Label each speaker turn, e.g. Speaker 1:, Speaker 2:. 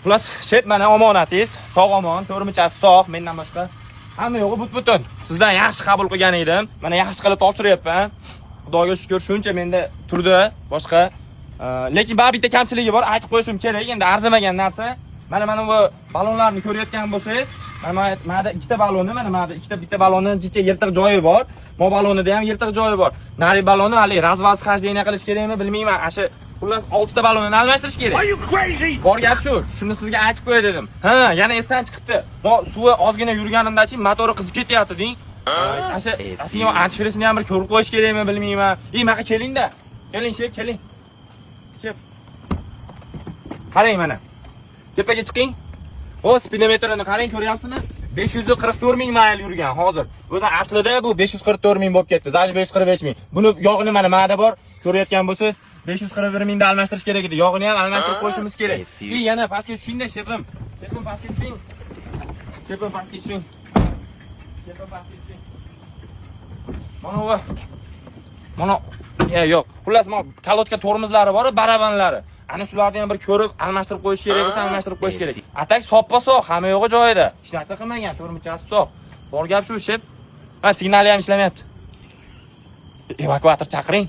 Speaker 1: Xullas, shet mana omonatingiz, sog' omon, to'rimichasi sog', mendan boshqa hamma yo'g'i but-butun. Sizdan yaxshi qabul qilgan edim. Mana yaxshi qilib topshiryapman. Xudoga shukr, shuncha menda turdi, boshqa. Lekin ba'zi bitta kamchiligi bor, aytib qo'yishim kerak. Endi arzimagan narsa. Mana bu balonlarni ko'rayotgan bo'lsangiz, mana ikkita balonni, mana bitta balonni jicha yirtiq joyi bor. Mo balonida ham yirtiq joyi bor. Nari balonni hali razvaz xajdayna qilish kerakmi, bilmayman. Asha xullas 6 ta balonni almashtirish kerak. Bor gap shu. Shuni sizga aytib qo'yay dedim. Ha, yana esdan chiqibdi. Mo suvi ozgina yurganimda-chi motori qizib ketyapti deng. Asha aslida antifrizni ham bir ko'rib qo'yish kerakmi, bilmayman. Maqa keling-da. Keling, shep, keling. Shep. Qarang mana. Tepaga chiqing. O speedometrini qarang, ko'ryapsizmi? 544 ming mayl yurgan hozir. O'zi aslida bu 544 ming bo'lib ketdi. Даже 545 ming. Buni yog'ini mana ma'da bor. Ko'rayotgan bo'lsangiz, 541 mingda almashtirish kerak edi. Yog'ini ham almashtirib qo'yishimiz kerak. Yana pastga tushing-da, shepim. Shepim pastga tushing. Shepim pastga tushing. Shepim pastga tushing. Mana yo'q. Xullas, kalotka tormozlari bor, barabanlari. Ana shularni ham bir ko'rib, almashtirib qo'yish kerak bo'lsa, almashtirib qo'yish kerak. Atak soppa-sog', hamma yo'g'i joyida. Hech narsa qilmagan, to'rimichasi sog'. Bor gap shu, shep. Ha, signali ham ishlamayapti. Evakuator chaqiring.